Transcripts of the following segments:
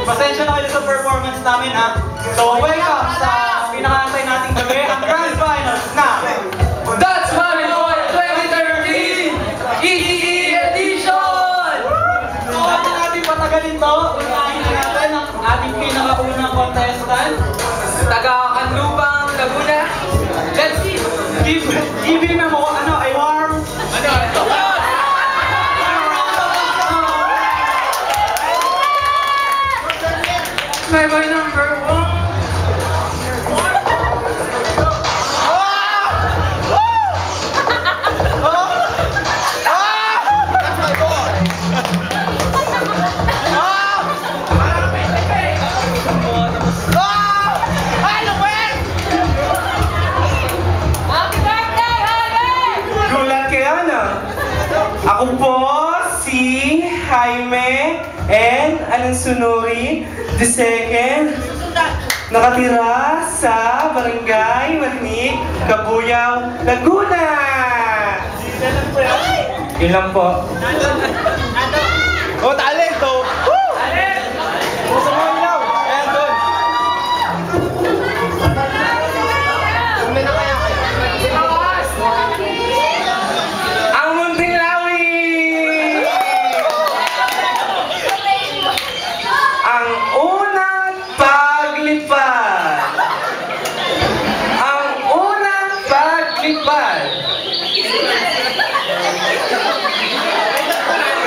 Pasensya na kayo sa performance namin ha. So welcome sa pinakantay nating gabi, ang Grand Finals na That's Money Boy 2013 ECE Edition! So huwag na natin patagalin to. Unahin natin ang ating pinakaunang contestant, taga-Kanlubang, Laguna. Let's see. Give him a warm my number one. That's my boy. Happy birthday, Jaime! Gulat kaya na. Ako po si Jaime and Alansunuri II, nakatira sa Barangay Marinig, Kabuyao, Laguna. Yun lang po. Oh, talento! Woo! Gusto mo ilaw? Ayan doon. Tumay na kaya kayo. Ang Munting Lawi! Ang unang paglipad! Ang unang paglipad!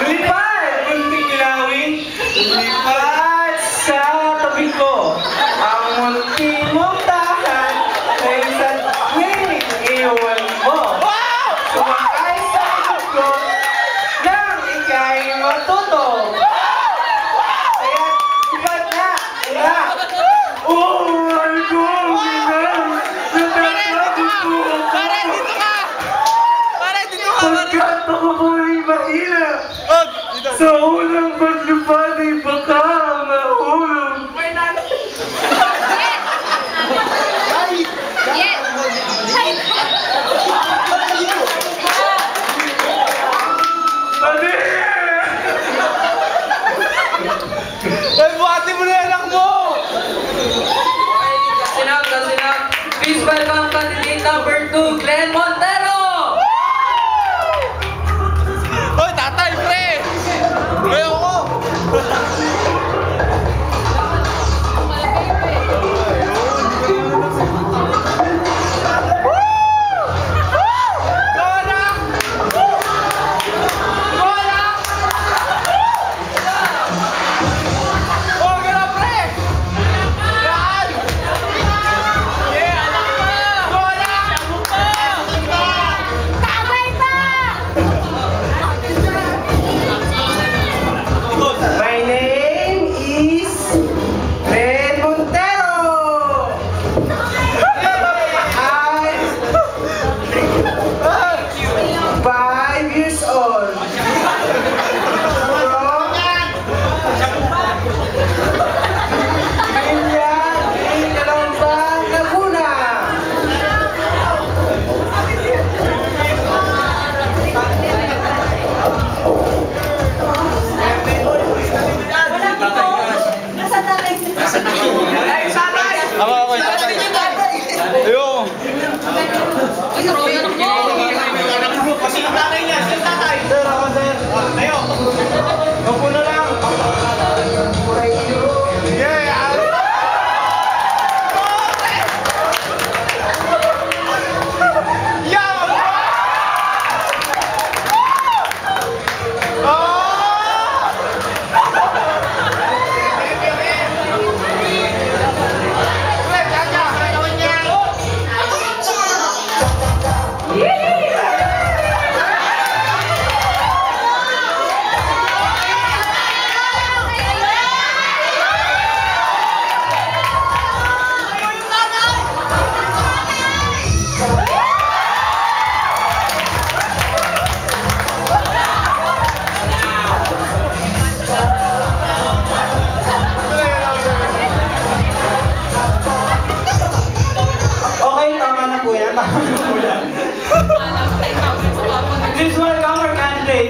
Lipad! Munting Lawi! Lipad sa tabi ko! Ang munting mong tahan ay isang nginig iwan mo! Sumakay sa ikot ko nang ika'y matuto! Kaya lipad na! Una! Oh my God! Natatakot ko! Pare, dito ka! Pare, dito ka! Pagkat ako po ay mahina! Sa unang paglipad ay baka mahulog! Mali! Ay, buhati mo na yung anak mo! Kasinag. Please welcome candidate number 2, Glenn Montero! Hoy, tatay, pre! Ayaw ko!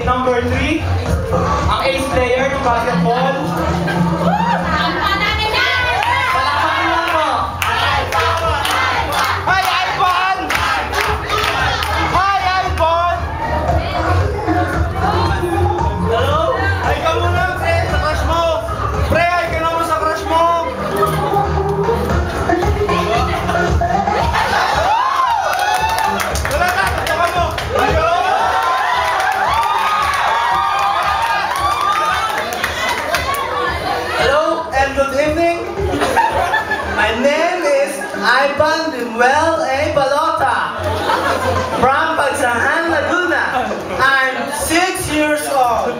candidate number 3, ang ace player ng basketball. Palakpakan lang po. Hi, Alpon! Hi, Alpon! Hello? Ay ka muna, pre, sa crush mo! Pre, ay ka naman sa crush mo! Wala ka, saka mo! Ayun! Hello and good evening. My name is Ivan Limuel A. Balota from Pagsahan, Laguna. I'm 6 years old.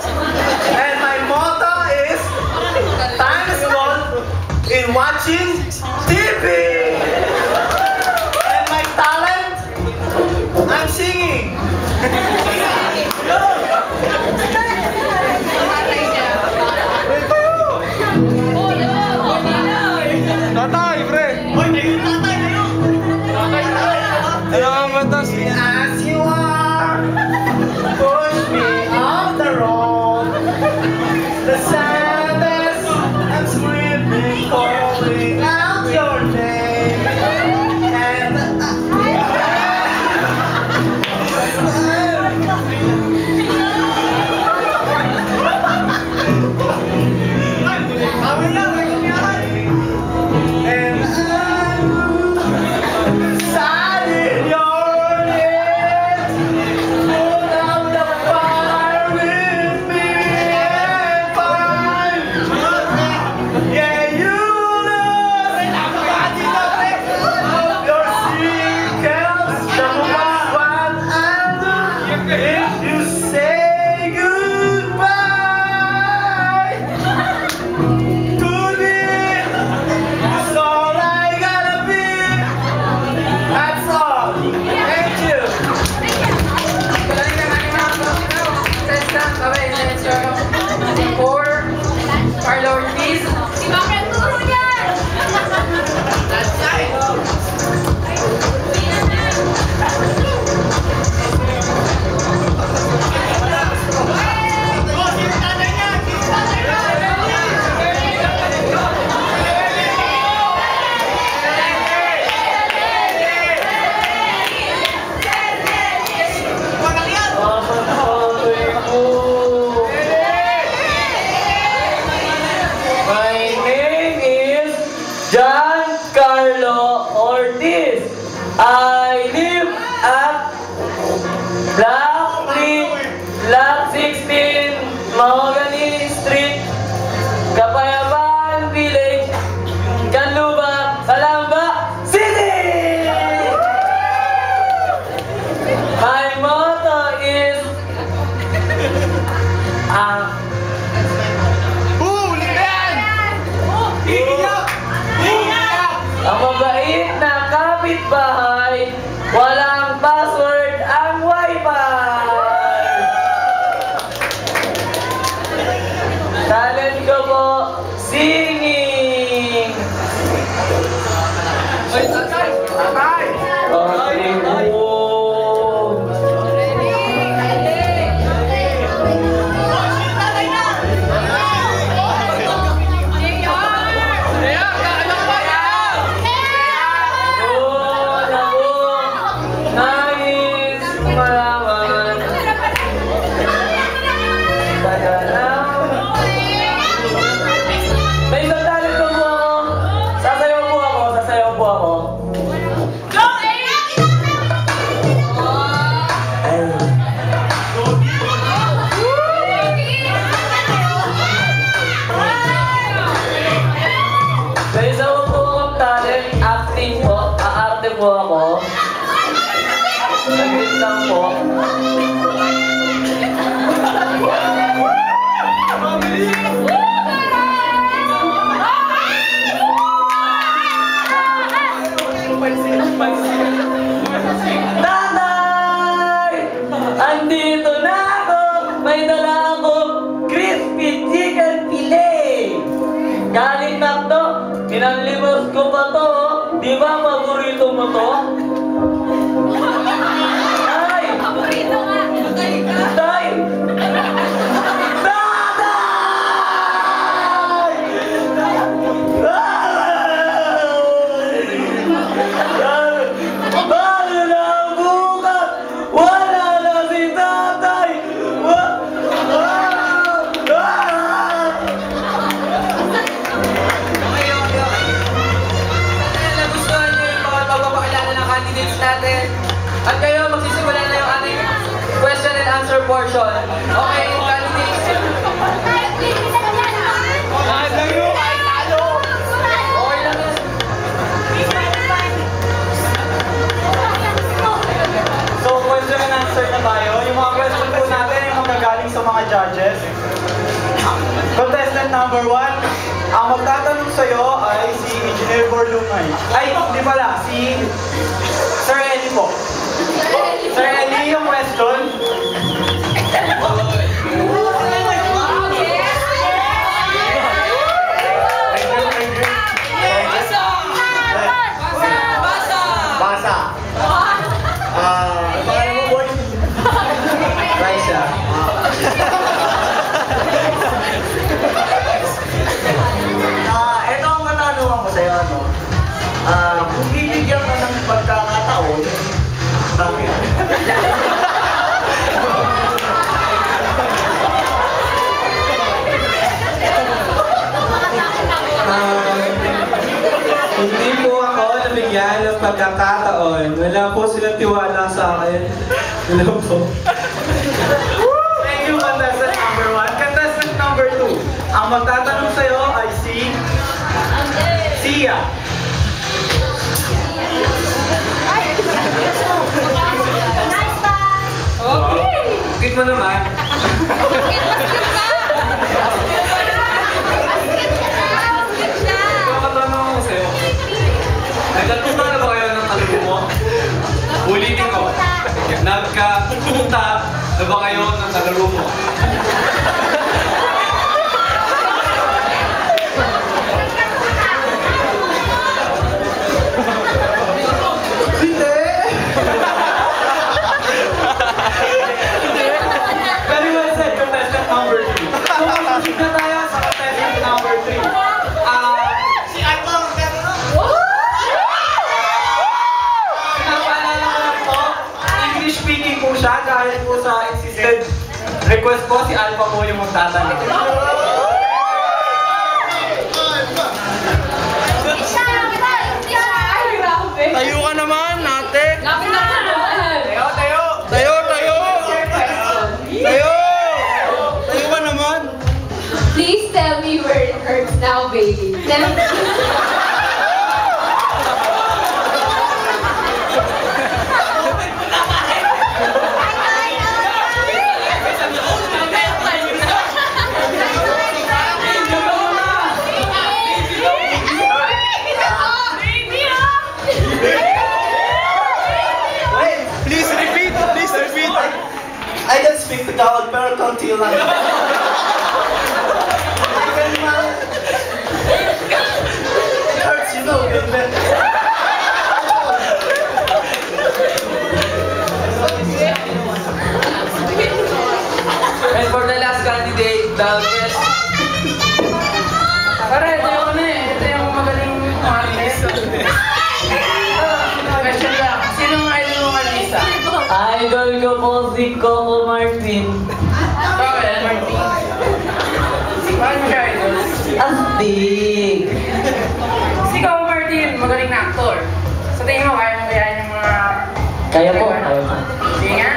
And my motto is time is gold in watching TV. And my talent, I'm singing. Tatay, pre! Hoy, ayun tatay, ayun. Ano ang matas? As you are, push me off the road. The sadness, I'm screaming, calling out your name. And sad in your head. Put out the fire with me and find. Yeah, you know your secrets. The most one I do if you say goodbye to me. That's all I gotta be. That's all. Thank you. For Carlo Ortiz. My name is John Carlo Ortiz. I live at Block 16, Mahogany Street, Kapayapaan Village, Canluba, Calamba City! My motto is ang mabait na kapitbahay, walang password ang wifi. Talent ko po, singing. Okay po. Nais malaman. Taga lang. May isang talent ko po ako. Sasayaw po ako, sasayaw po ako. May isa po akong talent, acting po, aarte po ako. Saglit lang po. Tatay! Andito na ako! May dala ako crispy chicken fillet! Galing McDo, pinanlimos ko pa to. Di ba paborito mo to? Ay! Paborito nga. pangalan ng candidates natin. At kayo, magsisimula na yung ating question and answer portion. Okay, candidates. Okay lang yan. So, question and answer na tayo. Yung mga question po natin ay magagaling sa mga judges. Contestant number 1, ang magtatanong sa'yo ay si Engineer Borlumay. Ay, hindi pala, si Sir Eli po. Sir Eli, yung question. Basa. Pangalan mo, boy? Raisa. Ito ang katanungan ko sa'yo, ano? Kung bibigyan ka ng pagkakataon, bakit? Hindi po ako nabigyan ng pagkakataon. Wala po silang tiwala sa akin. Wala po. Thank you, contestant number 1. Contestant number 2, ang magtatanong sa'yo ay si Sia. Bakit mo naman? Pagkakatanong ako sa'yo. Nagkatunta na ba kayo ng kalbo mo? Ulitin ko. Nagkatunta na ba kayo ng kalbo mo? Very well said, contestant number 3. So, proceed na tayo sa contestant number 3. Pinapaalala ko lang po, English speaking po siya dahil po sa insisted request po, si Alpha po yung magtatanong. Tayo ka naman, ate! Tayo, tayo! Tayo! Tayo! Tayo! Tayo ka naman! Please tell me where it hurts now, baby. Tell me. Wait! Please repeat! Please repeat! I can speak Tagalog pero konti lang. It hurts, you know, baby. And for the last candidate, the guest. Pare, ito yung ano eh. Ito yung magaling artist. Question lang. Sino ang idol mong artista? Idol ko po si Coco Martin. Bakit? Martin. Bakit mo siya idol? Astig! Si Coco Martin, magaling na actor. Sa tingin mo, kaya mo kayahin yung mga... Kaya po, kaya po. Sige nga.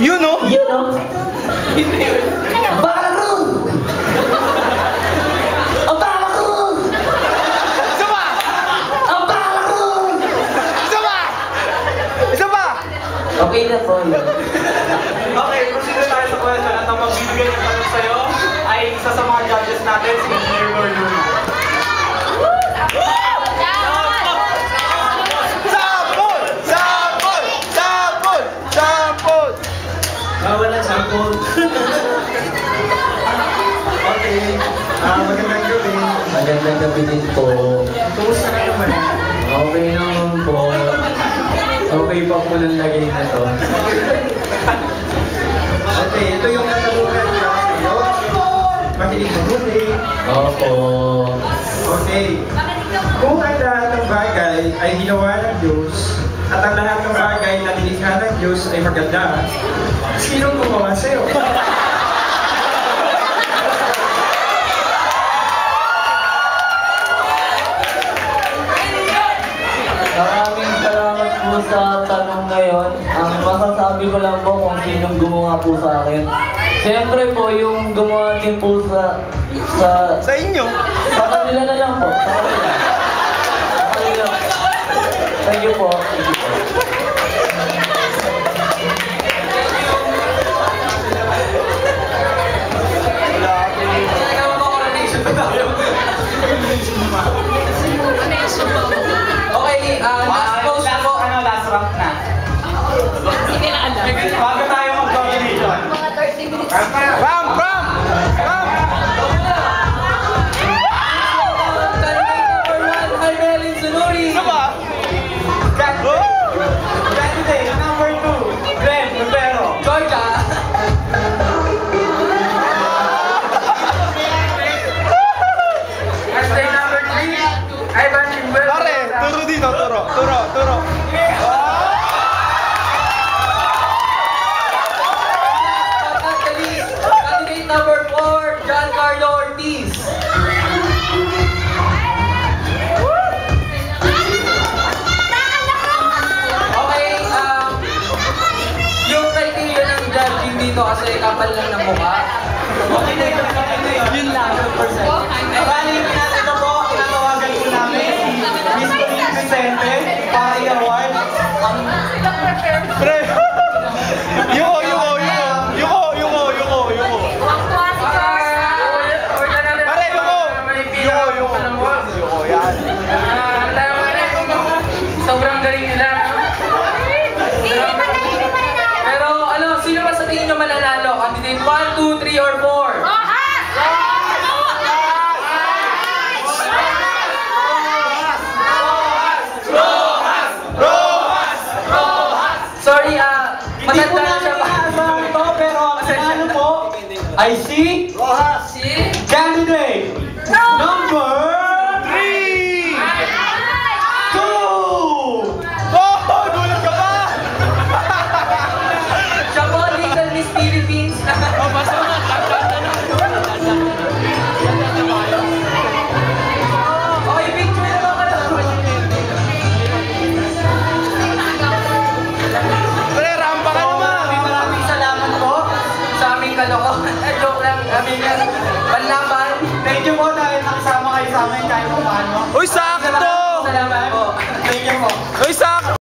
You know? You know? Baro! Ang baro! Isa pa! Ang baro! Isa pa! Isa pa! Okay na po yun. Okay, proceed na tayo sa question at ang magbibigay ng tanong sa'yo ay isa sa mga judges natin, si Engineer Borlumay. Sampol! Sampol! Sampol! Sampol! Walang sampol. Okay. Magandang gabi. Magandang gabi din po. Kumusta ka naman? Okay naman po. Okay pa po ng lagay na to. Okay, ito yung katanungan niya sa'yo. Makinig mabuti. Opo. Okay. Kung ang lahat ng bagay ay ginawa ng Diyos, at ang lahat ng bagay na nilikha ng Diyos ay maganda, sino gumawa sa'yo? po sa tanong ngayon, ang masasabi ko lang po kung sinong gumawa po sa akin. Siyempre po, yung gumawa din po sa inyo? Sa kanila na lang po. Sa kanila. Sa kanila. Thank you po. Thank you po. Okay, last post na po. Last round na. Bago tayo mag-combination. Mga 30 minutes. Bam! Candidate number 1, Carmelin Sunuri. Ano ba? Candidate number 2, Glenn Rivero. Georgia. Candidate number 3, Ivan Chimbel. Pare, turo dito, turo. Candidate number 4, Giancarlo Ortiz. Okay, yung criteria ng judging dito kasi kapal lang ng mukha. Okay na yun. Yun lang. 100%. Bali, ito po, tinatawagan po namin si Miss Colleen Vicente para i-award ang Pre! Yuko! Pare, yuko, yan. Sobrang galing nila. Pero ano, sino ba sa tingin nyo mananalo? Candidate 1, 2, 3, or 4? Sorry, Hindi po matanda na namin siya ba? inaasahan to, pero ang nanalo po ay si candidate number 3! 2! Oh! Gulat ka ba? Siya po, Legal Miss Philippines. Okay, picture na ba kayo? Pre, rampa ka naman! Maraming salamat po. Sa aming kalokohan. Joke lang, aming panlaban. Thank you po dahil nakasama kayo sa amin kahit paano. Uy, sakto! Salamat po. Thank you po. Uy, sakto!